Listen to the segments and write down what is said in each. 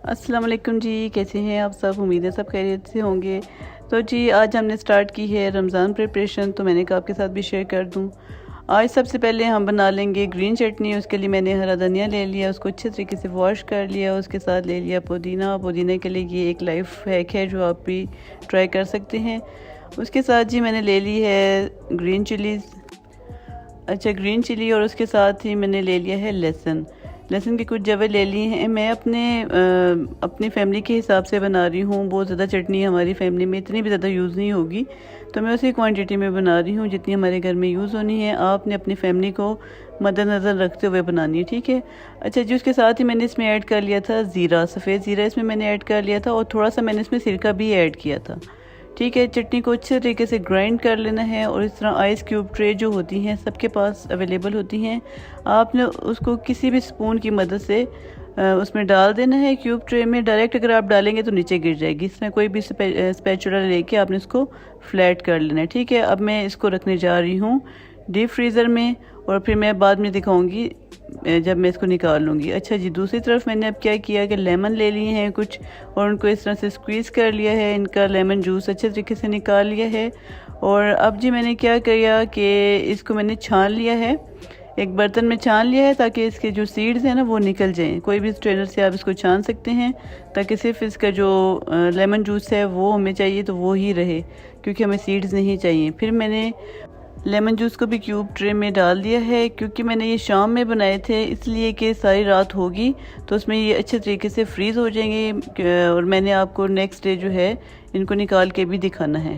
अस्सलाम वालेकुम जी, कैसे हैं आप सब। उम्मीद है सब खैरियत से होंगे। तो जी आज हमने स्टार्ट की है रमज़ान प्रिपरेशन, तो मैंने कहा आपके साथ भी शेयर कर दूं। आज सबसे पहले हम बना लेंगे ग्रीन चटनी। उसके लिए मैंने हरा धनिया ले लिया, उसको अच्छे तरीके से वॉश कर लिया। उसके साथ ले लिया पुदीना। पुदीने के लिए ये एक लाइफ हैक है जो आप भी ट्राई कर सकते हैं। उसके साथ जी मैंने ले ली है ग्रीन चिलीज़, अच्छा ग्रीन चिली, और उसके साथ ही मैंने ले लिया है लहसुन। लहसुन की कुछ जवे ले ली हैं। मैं अपनी फैमिली के हिसाब से बना रही हूँ। बहुत ज़्यादा चटनी हमारी फैमिली में इतनी भी ज़्यादा यूज़ नहीं होगी, तो मैं उसी क्वांटिटी में बना रही हूँ जितनी हमारे घर में यूज़ होनी है। आपने अपनी फैमिली को मद्देनज़र रखते हुए बनानी है, ठीक है। अच्छा जी, उसके साथ ही मैंने इसमें ऐड कर लिया था ज़ीरा, सफ़ेद ज़ीरा इसमें मैंने ऐड कर लिया था, और थोड़ा सा मैंने इसमें सिरका भी ऐड किया था, ठीक है। चटनी को अच्छे तरीके से ग्राइंड कर लेना है। और इस तरह आइस क्यूब ट्रे जो होती हैं सबके पास अवेलेबल होती हैं, आपने उसको किसी भी स्पून की मदद से उसमें डाल देना है क्यूब ट्रे में। डायरेक्ट अगर आप डालेंगे तो नीचे गिर जाएगी। इसमें कोई भी स्पैचुला लेके आपने इसको फ्लैट कर लेना है, ठीक है। अब मैं इसको रखने जा रही हूँ डीप फ्रीज़र में, और फिर मैं बाद में दिखाऊंगी जब मैं इसको निकाल लूँगी। अच्छा जी, दूसरी तरफ मैंने अब क्या किया कि लेमन ले लिए हैं कुछ, और उनको इस तरह से स्क्वीज़ कर लिया है। इनका लेमन जूस अच्छे तरीके से निकाल लिया है। और अब जी मैंने क्या किया कि इसको मैंने छान लिया है, एक बर्तन में छान लिया है, ताकि इसके जो सीड्स हैं ना वो निकल जाएं। कोई भी स्ट्रेनर से आप इसको छान सकते हैं, ताकि सिर्फ इसका जो लेमन जूस है वो हमें चाहिए तो वो ही रहे, क्योंकि हमें सीड्स नहीं चाहिए। फिर मैंने लेमन जूस को भी क्यूब ट्रे में डाल दिया है, क्योंकि मैंने ये शाम में बनाए थे, इसलिए कि सारी रात होगी तो उसमें ये अच्छे तरीके से फ्रीज़ हो जाएंगे। और मैंने आपको नेक्स्ट डे जो है इनको निकाल के भी दिखाना है।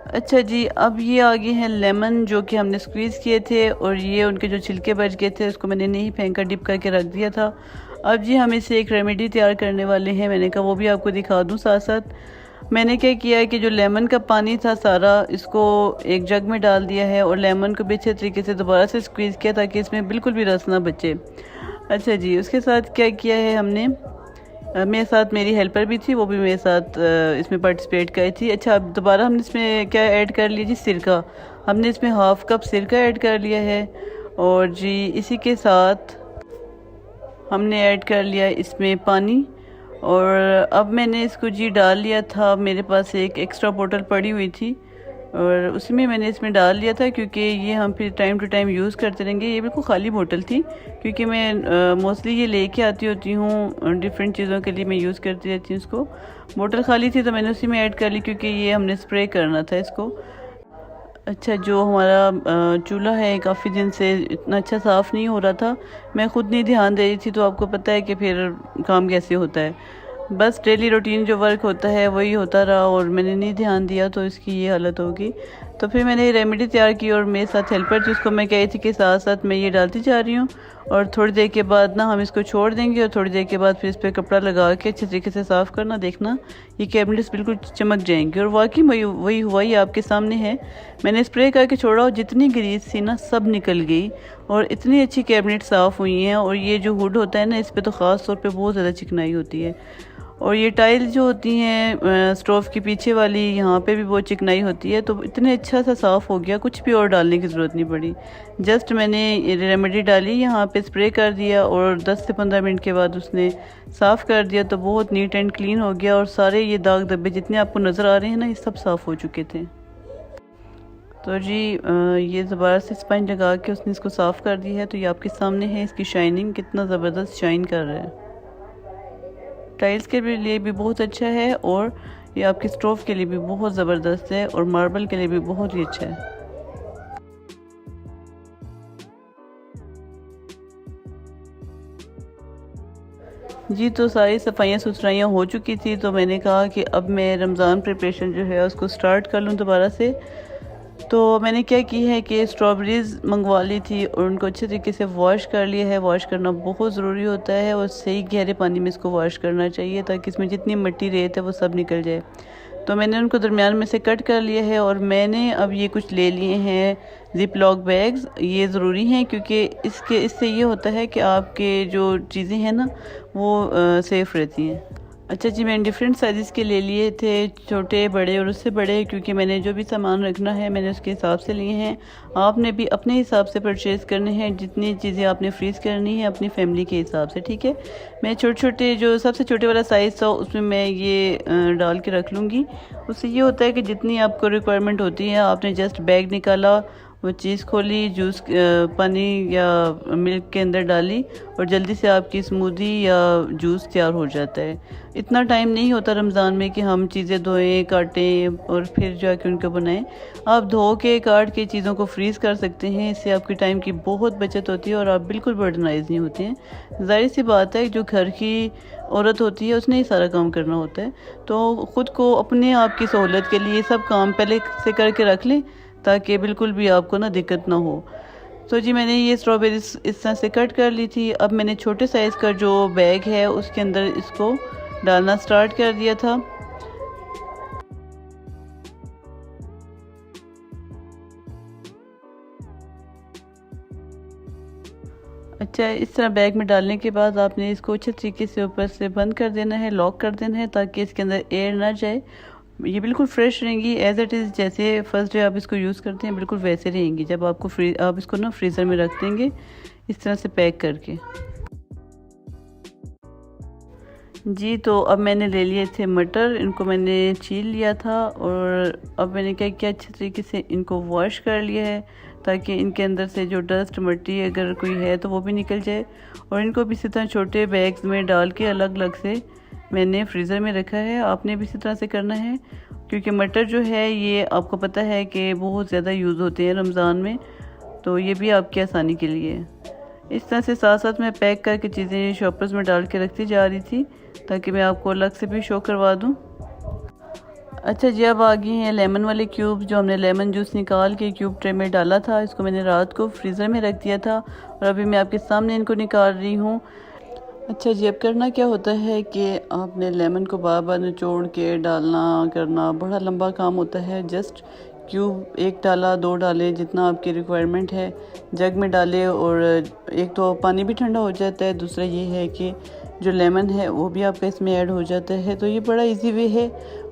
अच्छा जी, अब ये आगे हैं लेमन जो कि हमने स्क्वीज़ किए थे, और ये उनके जो छिलके बच गए थे उसको मैंने नहीं फेंका, डिप करके रख दिया था। अब जी हम इसे एक रेमेडी तैयार करने वाले हैं। मैंने कहा वो भी आपको दिखा दूँ साथ साथ। मैंने क्या किया है कि जो लेमन का पानी था सारा इसको एक जग में डाल दिया है, और लेमन को भी अच्छे तरीके से दोबारा से स्क्वीज़ किया ताकि इसमें बिल्कुल भी रस ना बचे। अच्छा जी, उसके साथ क्या किया है हमने, मेरे साथ मेरी हेल्पर भी थी, वो भी मेरे साथ इसमें पार्टिसिपेट की थी। अच्छा, अब दोबारा हमने इसमें क्या ऐड कर लिया जी, सिरका। हमने इसमें हाफ़ कप सिरका ऐड कर लिया है। और जी इसी के साथ हमने ऐड कर लिया इसमें पानी। और अब मैंने इसको जी डाल लिया था, मेरे पास एक एक्स्ट्रा बोतल पड़ी हुई थी और उसी में मैंने इसमें डाल लिया था, क्योंकि ये हम फिर टाइम टू टाइम यूज़ करते रहेंगे। ये बिल्कुल खाली बोतल थी, क्योंकि मैं मोस्टली ये लेके आती होती हूँ डिफरेंट चीज़ों के लिए, मैं यूज़ करती रहती हूँ इसको। बोतल खाली थी तो मैंने उसी में ऐड कर ली, क्योंकि ये हमने स्प्रे करना था इसको। अच्छा, जो हमारा चूल्हा है काफ़ी दिन से इतना अच्छा साफ़ नहीं हो रहा था, मैं ख़ुद नहीं ध्यान दे रही थी, तो आपको पता है कि फिर काम कैसे होता है। बस डेली रूटीन जो वर्क होता है वही होता रहा, और मैंने नहीं ध्यान दिया तो इसकी ये हालत होगी। तो फिर मैंने रेमेडी तैयार की, और मेरे साथ हेल्पर थी, उसको मैं कही थी कि साथ साथ मैं ये डालती जा रही हूँ, और थोड़ी देर के बाद ना हम इसको छोड़ देंगे, और थोड़ी देर के बाद फिर इस पर कपड़ा लगा के अच्छे तरीके से साफ़ करना, देखना ये कैबिनेट्स बिल्कुल चमक जाएंगे। और वाकई वही हुआ, ही आपके सामने है। मैंने स्प्रे करके छोड़ा और जितनी ग्रीस थी ना सब निकल गई, और इतनी अच्छी कैबिनेट साफ़ हुई हैं। और ये जो हुड होता है ना, इस पर तो ख़ास तौर पे बहुत ज़्यादा चिकनाई होती है। और ये टाइल जो होती हैं स्टोव की पीछे वाली, यहाँ पे भी बहुत चिकनाई होती है। तो इतने अच्छा सा साफ़ हो गया, कुछ भी और डालने की ज़रूरत नहीं पड़ी। जस्ट मैंने रेमेडी डाली, यहाँ पे स्प्रे कर दिया, और 10 से 15 मिनट के बाद उसने साफ़ कर दिया, तो बहुत नीट एंड क्लीन हो गया। और सारे ये दाग धब्बे जितने आपको नज़र आ रहे हैं ना, ये सब साफ़ हो चुके थे। तो जी ये दोबारा से स्पंज लगा के उसने इसको साफ़ कर दिया है, तो ये आपके सामने है। इसकी शाइनिंग कितना ज़बरदस्त शाइन कर रहा है, टाइल्स के लिए भी बहुत अच्छा है, और ये आपके स्टोव के लिए भी बहुत ज़बरदस्त है, और मार्बल के लिए भी बहुत ही अच्छा है। जी, तो सारी सफाइयाँ सुथराइयाँ हो चुकी थी, तो मैंने कहा कि अब मैं रमज़ान प्रिपरेशन जो है उसको स्टार्ट कर लूँ दोबारा से। तो मैंने क्या की है कि स्ट्रॉबेरीज़ मंगवा ली थी, और उनको अच्छे तरीके से वॉश कर लिया है। वॉश करना बहुत ज़रूरी होता है, और सही गहरे पानी में इसको वॉश करना चाहिए, ताकि इसमें जितनी मिट्टी रेत है वो सब निकल जाए। तो मैंने उनको दरमियान में से कट कर लिया है, और मैंने अब ये कुछ ले लिए हैं ज़िप लॉक बैग्स। ये ज़रूरी हैं, क्योंकि इससे ये होता है कि आपके जो चीज़ें हैं ना वो सेफ़ रहती हैं। अच्छा जी, मैंने डिफरेंट साइज़ के ले लिए थे, छोटे बड़े और उससे बड़े, क्योंकि मैंने जो भी सामान रखना है मैंने उसके हिसाब से लिए हैं। आपने भी अपने हिसाब से परचेज़ करने हैं, जितनी चीज़ें आपने फ्रीज़ करनी है अपनी फैमिली के हिसाब से, ठीक है। मैं छोटे छोटे जो सबसे छोटे वाला साइज़ था उसमें मैं ये डाल के रख लूँगी। उससे ये होता है कि जितनी आपको रिक्वायरमेंट होती है, आपने जस्ट बैग निकाला, वो चीज़ खोली, जूस पानी या मिल्क के अंदर डाली और जल्दी से आपकी स्मूदी या जूस तैयार हो जाता है। इतना टाइम नहीं होता रमज़ान में कि हम चीज़ें धोएं, काटें और फिर जाके उनको बनाएं। आप धो के काट के चीज़ों को फ्रीज़ कर सकते हैं, इससे आपकी टाइम की बहुत बचत होती है और आप बिल्कुल बर्डनाइज नहीं होते हैं। ज़ाहिर सी बात है, जो घर की औरत होती है उसने ही सारा काम करना होता है, तो ख़ुद को अपने आप की सहूलत के लिए सब काम पहले से करके रख लें ताकि बिल्कुल भी आपको ना दिक्कत ना हो। तो जी मैंने ये स्ट्रॉबेरीज इस तरह से कट कर ली थी। अब मैंने छोटे साइज़ का जो बैग है उसके अंदर इसको डालना स्टार्ट कर दिया था। अच्छा, इस तरह बैग में डालने के बाद आपने इसको अच्छे तरीके से ऊपर से बंद कर देना है, लॉक कर देना है ताकि इसके अंदर एयर ना जाए। ये बिल्कुल फ्रेश रहेंगी एज़ इट इज़, जैसे फर्स्ट डे आप इसको यूज़ करते हैं बिल्कुल वैसे रहेंगी जब आप इसको ना फ्रीज़र में रख देंगे इस तरह से पैक करके। जी, तो अब मैंने ले लिए थे मटर, इनको मैंने छील लिया था और अब मैंने क्या किया, अच्छे तरीके से इनको वॉश कर लिया है ताकि इनके अंदर से जो डस्ट मिट्टी अगर कोई है तो वो भी निकल जाए। और इनको भी इसी तरह छोटे बैग्स में डाल के अलग अलग से मैंने फ्रीज़र में रखा है। आपने भी इसी तरह से करना है, क्योंकि मटर जो है ये आपको पता है कि बहुत ज़्यादा यूज़ होते हैं रमज़ान में, तो ये भी आपकी आसानी के लिए है। इस तरह से साथ साथ मैं पैक करके चीज़ें शॉपर्स में डाल के रखती जा रही थी ताकि मैं आपको अलग से भी शो करवा दूं। अच्छा जी, अब आ गए हैं लेमन वाले क्यूब, जो हमने लेमन जूस निकाल के क्यूब ट्रे में डाला था। इसको मैंने रात को फ्रीज़र में रख दिया था और अभी मैं आपके सामने इनको निकाल रही हूँ। अच्छा जी, अब करना क्या होता है कि आपने लेमन को बार बार निचोड़ के डालना करना बड़ा लंबा काम होता है। जस्ट क्यूब एक डाला, दो डाले, जितना आपकी रिक्वायरमेंट है जग में डाले। और एक तो पानी भी ठंडा हो जाता है, दूसरा ये है कि जो लेमन है वो भी आपका इसमें ऐड हो जाता है। तो ये बड़ा इजी वे है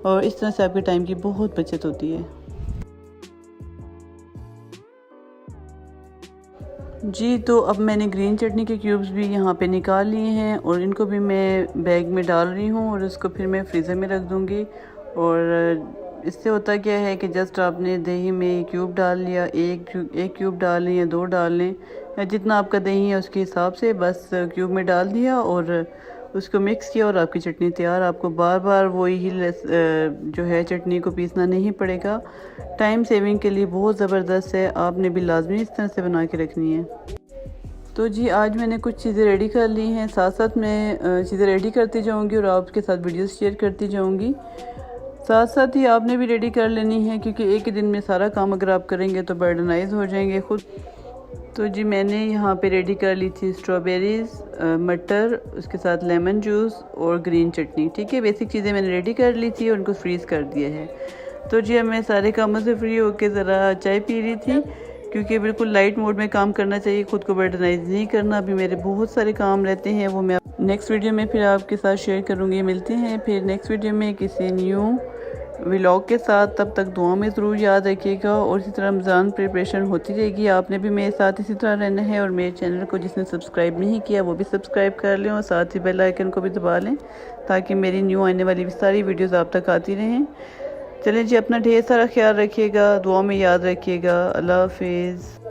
और इस तरह से आपके टाइम की बहुत बचत होती है। जी, तो अब मैंने ग्रीन चटनी के क्यूब्स भी यहाँ पे निकाल लिए हैं और इनको भी मैं बैग में डाल रही हूँ और इसको फिर मैं फ्रीज़र में रख दूँगी। और इससे होता क्या है कि जस्ट आपने दही में क्यूब डाल लिया, एक क्यूब डाल लें या दो डाल लें, या जितना आपका दही है उसके हिसाब से बस क्यूब में डाल दिया और उसको मिक्स किया और आपकी चटनी तैयार। आपको बार बार वही जो है चटनी को पीसना नहीं पड़ेगा। टाइम सेविंग के लिए बहुत ज़बरदस्त है, आपने भी लाजमी इस तरह से बना के रखनी है। तो जी, आज मैंने कुछ चीज़ें रेडी कर ली हैं, साथ साथ मैं चीज़ें रेडी करती जाऊंगी और आपके साथ वीडियोस शेयर करती जाऊंगी। साथ साथ ही आपने भी रेडी कर लेनी है, क्योंकि एक ही दिन में सारा काम अगर आप करेंगे तो बर्डनाइज हो जाएंगे खुद। तो जी, मैंने यहाँ पे रेडी कर ली थी स्ट्रॉबेरीज़, मटर, उसके साथ लेमन जूस और ग्रीन चटनी। ठीक है, बेसिक चीज़ें मैंने रेडी कर ली थी और उनको फ्रीज़ कर दिया है। तो जी, अब मैं सारे कामों से फ्री होकर ज़रा चाय पी रही थी, क्योंकि बिल्कुल लाइट मोड में काम करना चाहिए, ख़ुद को बर्डनाइज नहीं करना। अभी मेरे बहुत सारे काम रहते हैं, वो मैं नेक्स्ट वीडियो में फिर आपके साथ शेयर करूँगी। मिलते हैं फिर नेक्स्ट वीडियो में किसी न्यू व्लॉग के साथ। तब तक दुआ में ज़रूर याद रखिएगा और इसी तरह रमज़ान प्रिपरेशन होती रहेगी। आपने भी मेरे साथ इसी तरह रहना है और मेरे चैनल को जिसने सब्सक्राइब नहीं किया वो भी सब्सक्राइब कर लें और साथ ही बेल आइकन को भी दबा लें ताकि मेरी न्यू आने वाली सारी वीडियोस आप तक आती रहें। चलें जी, अपना ढेर सारा ख्याल रखिएगा, दुआ में याद रखिएगा। अल्लाह हाफिज़।